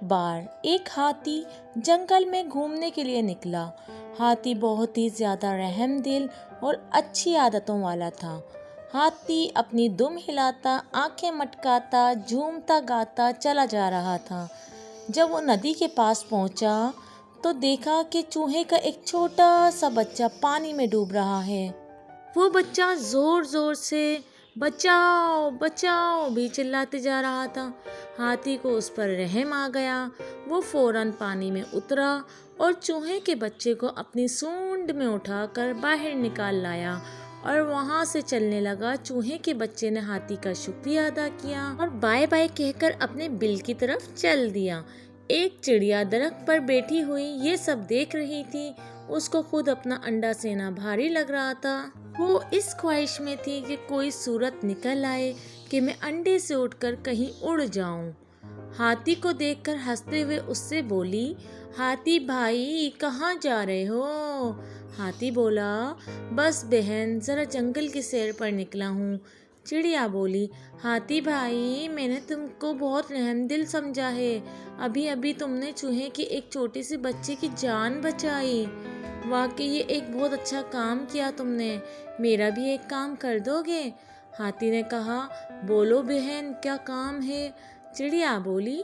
बार एक हाथी जंगल में घूमने के लिए निकला। हाथी बहुत ही ज्यादा रहमदिल और अच्छी आदतों वाला था। हाथी अपनी दुम हिलाता, आंखें मटकाता, झूमता गाता चला जा रहा था। जब वो नदी के पास पहुंचा तो देखा कि चूहे का एक छोटा सा बच्चा पानी में डूब रहा है। वो बच्चा जोर जोर से बचाओ बचाओ भी चिल्लाते जा रहा था। हाथी को उस पर रहम आ गया। वो फौरन पानी में उतरा और चूहे के बच्चे को अपनी सूंड में उठाकर बाहर निकाल लाया और वहां से चलने लगा। चूहे के बच्चे ने हाथी का शुक्रिया अदा किया और बाय बाय कहकर अपने बिल की तरफ चल दिया। एक चिड़िया दरख्त पर बैठी हुई ये सब देख रही थी। उसको खुद अपना अंडा सेना भारी लग रहा था। वो इस ख्वाहिश में थी कि कोई सूरत निकल आए कि मैं अंडे से उठकर कहीं उड़ जाऊं। हाथी को देखकर हंसते हुए उससे बोली, हाथी भाई कहाँ जा रहे हो? हाथी बोला, बस बहन जरा जंगल की सैर पर निकला हूँ। चिड़िया बोली, हाथी भाई मैंने तुमको बहुत रहमदिल समझा है। अभी अभी तुमने चूहे के एक छोटे से बच्चे की जान बचाई। वाकई ये एक बहुत अच्छा काम किया तुमने। मेरा भी एक काम कर दोगे? हाथी ने कहा, बोलो बहन क्या काम है? चिड़िया बोली,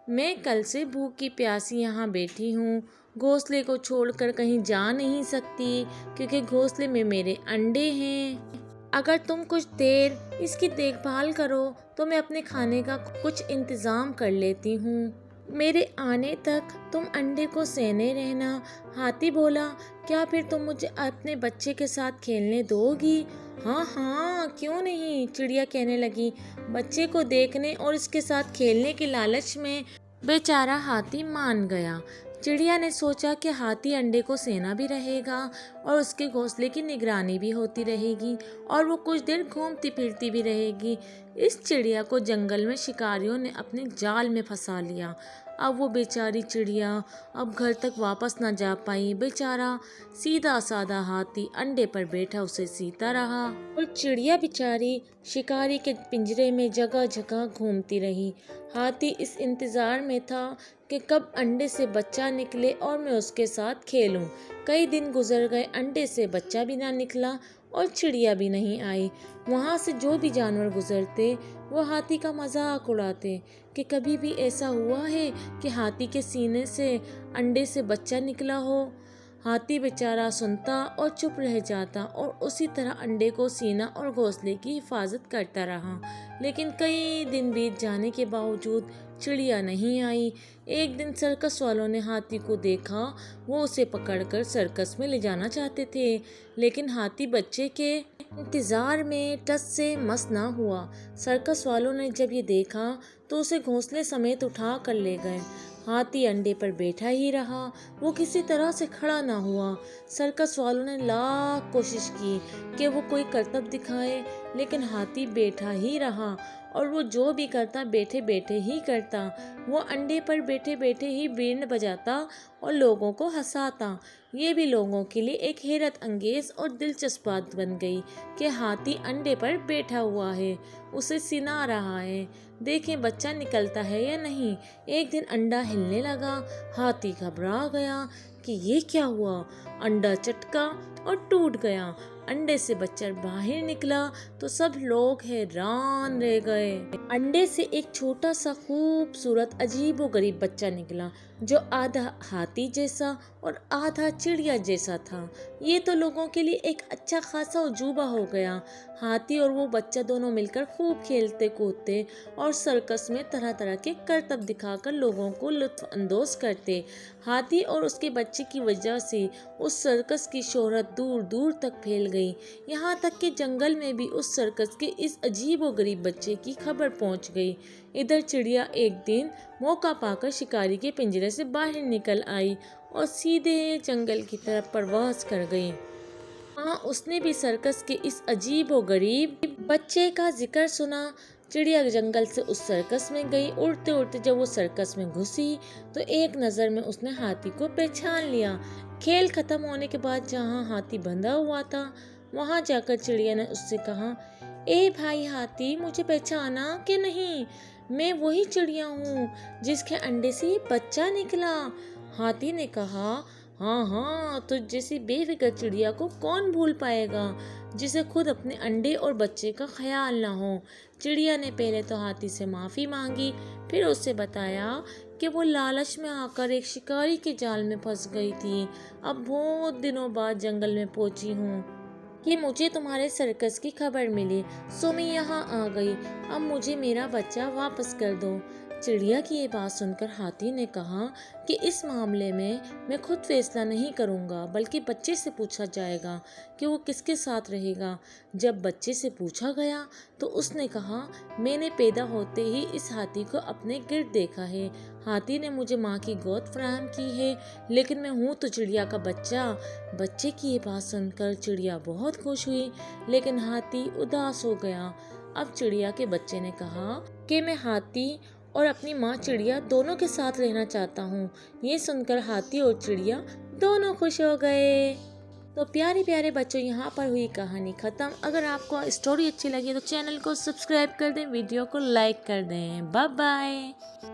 मैं कल से भूखी प्यासी यहाँ बैठी हूँ। घोंसले को छोड़कर कहीं जा नहीं सकती क्योंकि घोंसले में मेरे अंडे हैं। अगर तुम कुछ देर इसकी देखभाल करो तो मैं अपने खाने का कुछ इंतजाम कर लेती हूँ। मेरे आने तक तुम अंडे को सेने रहना। हाथी बोला, क्या फिर तुम मुझे अपने बच्चे के साथ खेलने दोगी? हाँ हाँ क्यों नहीं, चिड़िया कहने लगी। बच्चे को देखने और इसके साथ खेलने की लालच में बेचारा हाथी मान गया। चिड़िया ने सोचा कि हाथी अंडे को सेना भी रहेगा और उसके घोंसले की निगरानी भी होती रहेगी और वो कुछ देर घूमती फिरती भी रहेगी। इस चिड़िया को जंगल में शिकारियों ने अपने जाल में फंसा लिया। अब वो बेचारी चिड़िया अब घर तक वापस ना जा पाई। बेचारा सीधा साधा हाथी अंडे पर बैठा उसे सीता रहा और चिड़िया बेचारी शिकारी के पिंजरे में जगह जगह घूमती रही। हाथी इस इंतजार में था कि कब अंडे से बच्चा निकले और मैं उसके साथ खेलूं। कई दिन गुजर गए, अंडे से बच्चा भी ना निकला और चिड़िया भी नहीं आई। वहाँ से जो भी जानवर गुजरते वो हाथी का मजाक उड़ाते कि कभी भी ऐसा हुआ है कि हाथी के सीने से अंडे से बच्चा निकला हो। हाथी बेचारा सुनता और चुप रह जाता और उसी तरह अंडे को सीना और घोंसले की हिफाजत करता रहा। लेकिन कई दिन बीत जाने के बावजूद चिड़िया नहीं आई। एक दिन सर्कस वालों ने हाथी को देखा। वो उसे पकड़कर सर्कस में ले जाना चाहते थे, लेकिन हाथी बच्चे के इंतजार में टस से मस ना हुआ। सर्कस वालों ने जब ये देखा तो उसे घोंसले समेत उठा कर ले गए। हाथी अंडे पर बैठा ही रहा, वो किसी तरह से खड़ा ना हुआ। सर्कस वालों ने लाख कोशिश की कि वो कोई करतब दिखाए, लेकिन हाथी बैठा ही रहा और वो जो भी करता बैठे बैठे ही करता। वो अंडे पर बैठे बैठे ही बीन बजाता और लोगों को हंसाता। ये भी लोगों के लिए एक हैरत अंगेज और दिलचस्प बात बन गई कि हाथी अंडे पर बैठा हुआ है, उसे सिना रहा है, देखें बच्चा निकलता है या नहीं। एक दिन अंडा हिलने लगा। हाथी घबरा गया कि ये क्या हुआ। अंडा चटका और टूट गया। अंडे से बच्चा बाहर निकला तो सब लोग हैरान रह गए। अंडे से एक छोटा सा खूबसूरत अजीबोगरीब बच्चा निकला जो आधा हाथी जैसा और आधा चिड़िया जैसा था। ये तो लोगों के लिए एक अच्छा खासा उजूबा हो गया। हाथी और वो बच्चा दोनों मिलकर खूब खेलते कूदते और सर्कस में तरह तरह के करतब दिखाकर लोगों को लुत्फ अंदोज करते। हाथी और उसके बच्चे की वजह से उस सर्कस की शोहरत दूर दूर तक फैल गई। यहाँ तक कि जंगल में भी उस सर्कस के इस अजीब व गरीब बच्चे की खबर पहुँच गई। इधर चिड़िया एक दिन मौका पाकर शिकारी के पिंजरे से बाहर निकल आई और सीधे जंगल की तरफ परवास कर गई। हाँ, उसने भी सर्कस के इस अजीब व गरीब बच्चे का जिक्र सुना। चिड़िया जंगल से उस सर्कस में गई। उड़ते उड़ते जब वो सर्कस में घुसी तो एक नज़र में उसने हाथी को पहचान लिया। खेल खत्म होने के बाद जहाँ हाथी बंधा हुआ था वहाँ जाकर चिड़िया ने उससे कहा, ए भाई हाथी, मुझे पहचाना कि नहीं? मैं वही चिड़िया हूँ जिसके अंडे से ये बच्चा निकला। हाथी ने कहा, हाँ हाँ, तुझ जैसी बेफिक्र चिड़िया को कौन भूल पाएगा जिसे खुद अपने अंडे और बच्चे का ख्याल ना हो। चिड़िया ने पहले तो हाथी से माफ़ी मांगी, फिर उससे बताया कि वो लालच में आकर एक शिकारी के जाल में फंस गई थी। अब बहुत दिनों बाद जंगल में पहुंची हूँ कि मुझे तुम्हारे सर्कस की खबर मिली, सो मैं यहाँ आ गई। अब मुझे मेरा बच्चा वापस कर दो। चिड़िया की ये बात सुनकर हाथी ने कहा कि इस मामले में मैं खुद फैसला नहीं करूँगा, बल्कि बच्चे से पूछा जाएगा कि वो किसके साथ रहेगा। जब बच्चे से पूछा गया तो उसने कहा, मैंने पैदा होते ही इस हाथी को अपने गिर्द देखा है। हाथी ने मुझे माँ की गोद फराहम की है, लेकिन मैं हूँ तो चिड़िया का बच्चा। बच्चे की ये बात सुनकर चिड़िया बहुत खुश हुई, लेकिन हाथी उदास हो गया। अब चिड़िया के बच्चे ने कहा कि मैं हाथी और अपनी माँ चिड़िया दोनों के साथ रहना चाहता हूँ। ये सुनकर हाथी और चिड़िया दोनों खुश हो गए। तो प्यारे प्यारे बच्चों, यहाँ पर हुई कहानी ख़त्म। अगर आपको स्टोरी अच्छी लगी तो चैनल को सब्सक्राइब कर दें, वीडियो को लाइक कर दें। Bye bye.